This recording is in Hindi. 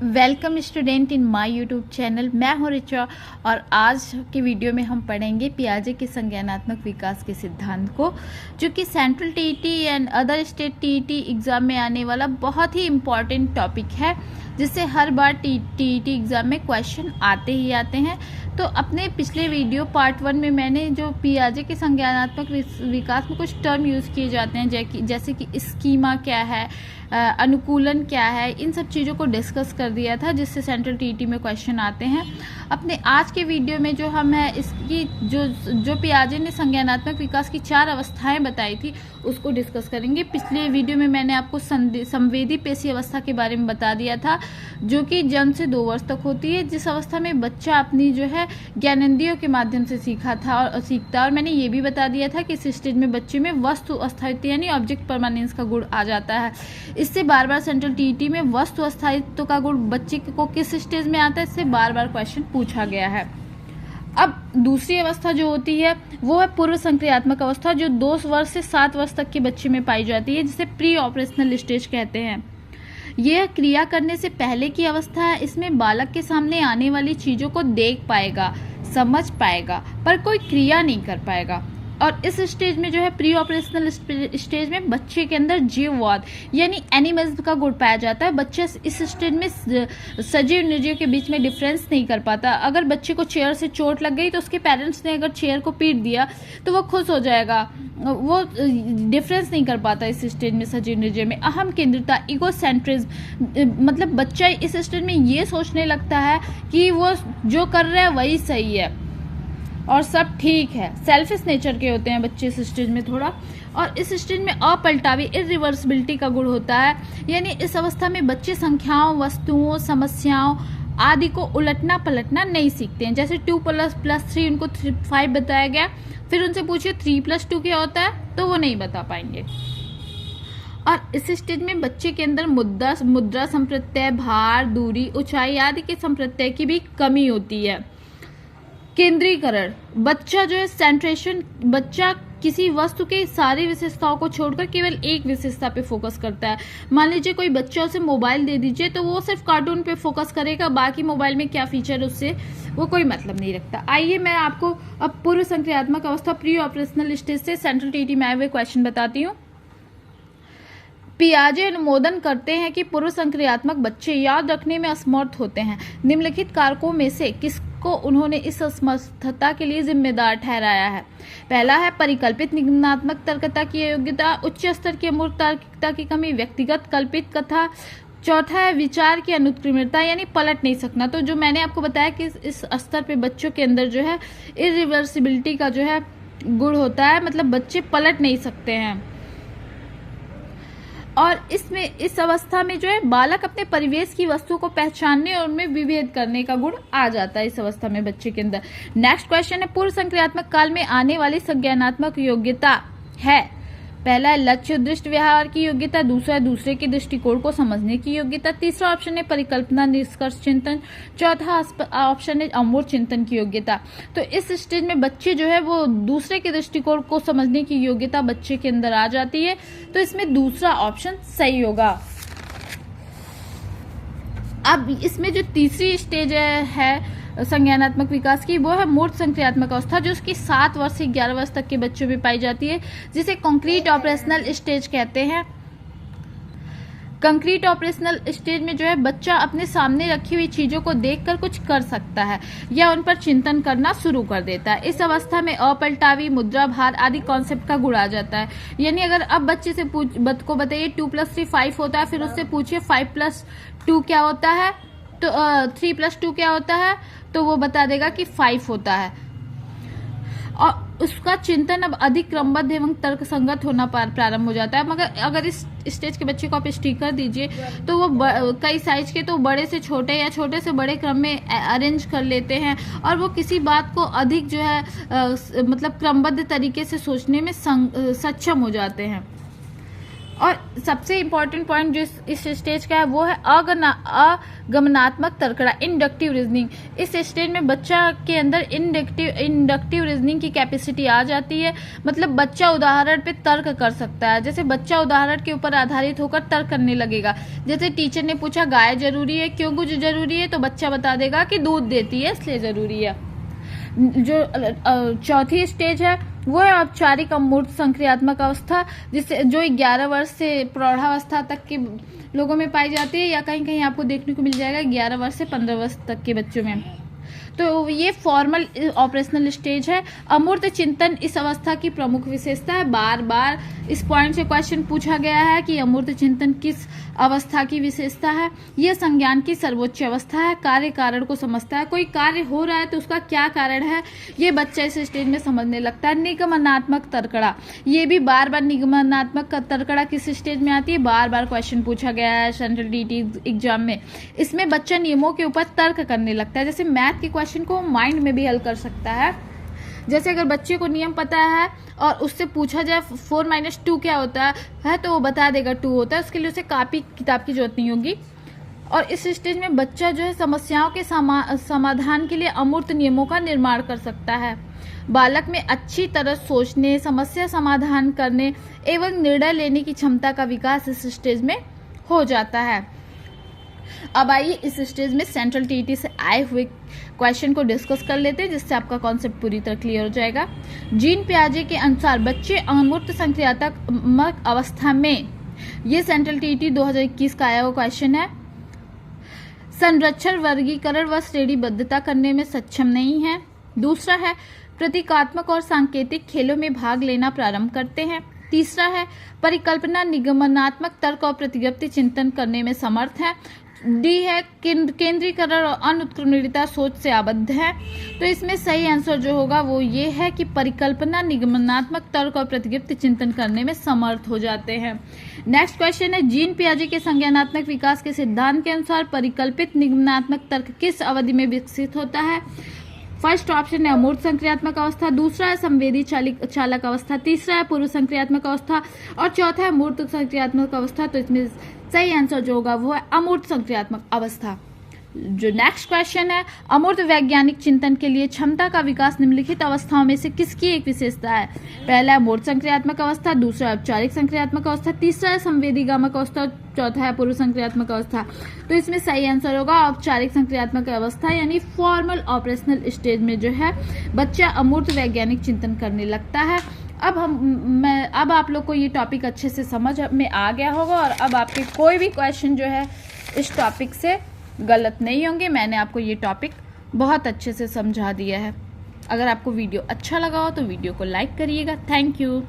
Welcome student in my YouTube channel. मैं हूं रिचा और आज के वीडियो में हम पढ़ेंगे पियाजे के संज्ञानात्मक विकास के सिद्धांत को, जो कि central TET and other state TET exam में आने वाला बहुत ही इम्पॉर्टेंट टॉपिक है, जिससे हर बार टीईटी एग्जाम में क्वेश्चन आते ही आते हैं। तो अपने पिछले वीडियो पार्ट 1 में मैंने जो पियाजे के संज्ञानात्मक विकास में कुछ टर्म यूज़ किए जाते हैं, जैसे कि स्कीमा क्या है, अनुकूलन क्या है, इन सब चीज़ों को डिस्कस कर दिया था, जिससे सेंट्रल टीईटी में क्वेश्चन आते हैं। अपने आज के वीडियो में जो हम है इसकी जो पियाजे ने संज्ञानात्मक विकास की 4 अवस्थाएं बताई थी उसको डिस्कस करेंगे। पिछले वीडियो में मैंने आपको संवेदी पेशी अवस्था के बारे में बता दिया था, जो कि जन्म से 2 वर्ष तक होती है, जिस अवस्था में बच्चा अपनी जो है ज्ञानेंद्रियों के माध्यम से सीखता है। और मैंने ये भी बता दिया था कि इस स्टेज में बच्चे में वस्तु अस्थायित्व यानी ऑब्जेक्ट परमानेंस का गुण आ जाता है। इससे बार बार सेंट्रल टीईटी में वस्तु अस्थायित्व का गुण बच्चे को किस स्टेज में आता है, इससे बार बार क्वेश्चन पूछा गया है। अब दूसरी अवस्था जो होती है वो है पूर्व संक्रियात्मक अवस्था, जो 2 वर्ष से 7 वर्ष तक के बच्चे में पाई जाती है, जिसे प्री ऑपरेशनल स्टेज कहते हैं। यह क्रिया करने से पहले की अवस्था है। इसमें बालक के सामने आने वाली चीजों को देख पाएगा, समझ पाएगा, पर कोई क्रिया नहीं कर पाएगा। और इस स्टेज में जो है प्री ऑपरेशनल स्टेज में बच्चे के अंदर जीववाद यानी एनिमल्स का गुण पाया जाता है। बच्चा इस स्टेज में सजीव निर्जीव के बीच में डिफरेंस नहीं कर पाता। अगर बच्चे को चेयर से चोट लग गई तो उसके पेरेंट्स ने अगर चेयर को पीट दिया तो वो खुश हो जाएगा, वो डिफरेंस नहीं कर पाता इस स्टेज में सजीव निर्जीव में। अहम केंद्रिता, इगोसेंट्रिज्म, मतलब बच्चा इस स्टेज में ये सोचने लगता है कि वो जो कर रहा है वही सही है और सब ठीक है। सेल्फिश नेचर के होते हैं बच्चे इस स्टेज में थोड़ा। और इस स्टेज में अपलटावी इरिवर्सिबिलिटी का गुण होता है, यानी इस अवस्था में बच्चे संख्याओं, वस्तुओं, समस्याओं आदि को उलटना पलटना नहीं सीखते हैं। जैसे 2 + 3 उनको 5 बताया गया, फिर उनसे पूछिए 3 + 2 क्या होता है तो वो नहीं बता पाएंगे। और इस स्टेज में बच्चे के अंदर मुद्रा संप्रत्यय, भार, दूरी, ऊंचाई आदि के संप्रत्यय की भी कमी होती है। केंद्रीकरण, बच्चा जो है सेंट्रेशन, बच्चा किसी वस्तु के सारी विशेषताओं को छोड़कर केवल एक विशेषता पे फोकस करता है। मान लीजिए कोई बच्चा उसे मोबाइल दे दीजिए तो वो सिर्फ कार्टून पे फोकस करेगा, बाकी मोबाइल में क्या फीचर है उससे वो कोई मतलब नहीं रखता। आइए मैं आपको अब पूर्व संक्रियात्मक अवस्था प्री ऑपरेशनल स्टेज से सेंट्रल टीईटी में आए हुए क्वेश्चन बताती हूँ। पियाजे अनुमोदन करते हैं कि पूर्व संक्रियात्मक बच्चे याद रखने में असमर्थ होते हैं। निम्नलिखित कारकों में से किसको उन्होंने इस असमर्थता के लिए जिम्मेदार ठहराया है? पहला है परिकल्पित निगमनात्मक तर्कता की अयोग्यता, उच्च स्तर की अमूर्त तार्किकता की कमी, व्यक्तिगत कल्पित कथा। चौथा है विचार की अनुत्क्रमणता यानी पलट नहीं सकना। तो जो मैंने आपको बताया कि इस स्तर पे बच्चों के अंदर जो है इरिवर्सिबिलिटी का जो है गुण होता है, मतलब बच्चे पलट नहीं सकते हैं। और इस अवस्था में जो है बालक अपने परिवेश की वस्तुओं को पहचानने और उनमें विभेद करने का गुण आ जाता है इस अवस्था में बच्चे के अंदर। नेक्स्ट क्वेश्चन है पूर्व संक्रियात्मक काल में आने वाली संज्ञानात्मक योग्यता है। पहला है लक्ष्य दृष्टि व्यवहार की योग्यता, दूसरा है दूसरे के दृष्टिकोण को समझने की योग्यता, तीसरा ऑप्शन है परिकल्पना निष्कर्ष चिंतन, चौथा ऑप्शन है अमूर्त चिंतन की योग्यता। तो इस स्टेज में बच्चे जो है वो दूसरे के दृष्टिकोण को समझने की योग्यता बच्चे के अंदर आ जाती है, तो इसमें दूसरा ऑप्शन सही होगा। अब इसमें जो तीसरी स्टेज है संज्ञानात्मक विकास की, वो है मूर्त संक्रियात्मक अवस्था, जो उसकी 7 वर्ष से 11 वर्ष तक के बच्चों में पाई जाती है, जिसे कंक्रीट ऑपरेशनल स्टेज कहते हैं। कंक्रीट ऑपरेशनल स्टेज में जो है बच्चा अपने सामने रखी हुई चीजों को देखकर कुछ कर सकता है या उन पर चिंतन करना शुरू कर देता है। इस अवस्था में अपलटावी, मुद्रा, भार आदि कॉन्सेप्ट का गुण आ जाता है। यानी अगर अब बच्चे से को बताइए 2 + 3 5 होता है, फिर उससे पूछिए 5 + 2 क्या होता है, तो 3 + 2 क्या होता है, तो वो बता देगा कि 5 होता है। और उसका चिंतन अब अधिक क्रमबद्ध एवं तर्कसंगत होना प्रारंभ हो जाता है। मगर अगर इस स्टेज के बच्चे को आप स्टिकर दीजिए तो वो कई साइज के तो बड़े से छोटे या छोटे से बड़े क्रम में अरेंज कर लेते हैं, और वो किसी बात को अधिक जो है मतलब क्रमबद्ध तरीके से सोचने में सक्षम हो जाते हैं। और सबसे इम्पॉर्टेंट पॉइंट जो इस स्टेज का है वो है अगमनात्मक तर्कड़ा, इंडक्टिव रीजनिंग। इस स्टेज में बच्चा के अंदर इंडक्टिव रीजनिंग की कैपेसिटी आ जाती है, मतलब बच्चा उदाहरण पे तर्क कर सकता है। जैसे बच्चा उदाहरण के ऊपर आधारित होकर तर्क करने लगेगा। जैसे टीचर ने पूछा गाय जरूरी है, क्यों कुछ जरूरी है, तो बच्चा बता देगा कि दूध देती है इसलिए जरूरी है। जो चौथी स्टेज है वो है औपचारिक अमूर्त संक्रियात्मक अवस्था, जिससे जो 11 वर्ष से प्रौढ़ावस्था तक के लोगों में पाई जाती है, या कहीं कहीं आपको देखने को मिल जाएगा 11 वर्ष से 15 वर्ष तक के बच्चों में। तो ये फॉर्मल ऑपरेशनल स्टेज है। अमूर्त चिंतन इस अवस्था की प्रमुख विशेषता है। बार बार इस पॉइंट से क्वेश्चन पूछा गया है कि अमूर्त चिंतन किस अवस्था की विशेषता है। यह संज्ञान की सर्वोच्च अवस्था है। कार्य कारण को समझता है, कोई कार्य हो रहा है तो उसका क्या कारण है ये बच्चा इस स्टेज में समझने लगता है। निगमनात्मक तर्कड़ा, ये भी बार बार निगमनात्मक तर्कड़ा किस स्टेज में आती है, बार बार क्वेश्चन पूछा गया है सेंट्रल टीटी एग्जाम में। इसमें बच्चा नियमों के ऊपर तर्क करने लगता है। जैसे मैथ के क्वेश्चन को माइंड में भी हल कर सकता है। जैसे अगर बच्चे को नियम पता है और उससे पूछा जाए 4 - 2 क्या होता है तो वो बता देगा 2 होता है। उसके लिए उसे कॉपी किताब की जरूरत नहीं होगी। और इस स्टेज में बच्चा जो है समस्याओं के समाधान के लिए अमूर्त नियमों का निर्माण कर सकता है। बालक में अच्छी तरह सोचने, समस्या समाधान करने एवं निर्णय लेने की क्षमता का विकास इस स्टेज में हो जाता है। अब आइए इस स्टेज में सेंट्रल टीटी से आए हुए क्वेश्चन को डिस्कस कर लेते हैं, जिससे आपका कॉन्सेप्ट पूरी तरह क्लियर हो जाएगा। जीन पियाजे के अनुसार बच्चे अमूर्त संक्रियात्मक अवस्था में, ये सेंट्रल टीटी 2021 का आया हुआ क्वेश्चन है, संरक्षण, वर्गीकरण व श्रेणीबद्धता करने में सक्षम नहीं है। दूसरा है प्रतीकात्मक और सांकेतिक खेलों में भाग लेना प्रारंभ करते हैं। तीसरा है परिकल्पना, निगमनात्मक तर्क और प्रतिगप्ति चिंतन करने में समर्थ है। डी है केंद्रीकरण और अनुत्क्रमणिकता सोच से आबद्ध है। तो इसमें सही आंसर जो होगा वो ये है कि परिकल्पना, निगमनात्मक तर्क और प्रतिगप्ति चिंतन करने में समर्थ हो जाते हैं। नेक्स्ट क्वेश्चन है जीन पियाजे के संज्ञानात्मक विकास के सिद्धांत के अनुसार परिकल्पित निगमनात्मक तर्क किस अवधि में विकसित होता है। फर्स्ट ऑप्शन है अमूर्त संक्रियात्मक अवस्था, दूसरा है संवेदी चालक अवस्था, तीसरा है पूर्व संक्रियात्मक अवस्था और चौथा है मूर्त संक्रियात्मक अवस्था। तो इसमें सही आंसर जो होगा वो है अमूर्त संक्रियात्मक अवस्था। जो नेक्स्ट क्वेश्चन है अमूर्त वैज्ञानिक चिंतन के लिए क्षमता का विकास निम्नलिखित अवस्थाओं में से किसकी एक विशेषता है। पहला है मूर्त संक्रियात्मक अवस्था, दूसरा है औपचारिक संक्रियात्मक अवस्था, तीसरा है संवेदीगामक अवस्था, चौथा है पूर्व संक्रियात्मक अवस्था। तो इसमें सही आंसर होगा औपचारिक संक्रियात्मक अवस्था, यानी फॉर्मल ऑपरेशनल स्टेज में जो है बच्चा अमूर्त वैज्ञानिक चिंतन करने लगता है। अब आप लोग को ये टॉपिक अच्छे से समझ में आ गया होगा और अब आपके कोई भी क्वेश्चन जो है इस टॉपिक से गलत नहीं होंगे। मैंने आपको ये टॉपिक बहुत अच्छे से समझा दिया है। अगर आपको वीडियो अच्छा लगा हो तो वीडियो को लाइक करिएगा। Thank you.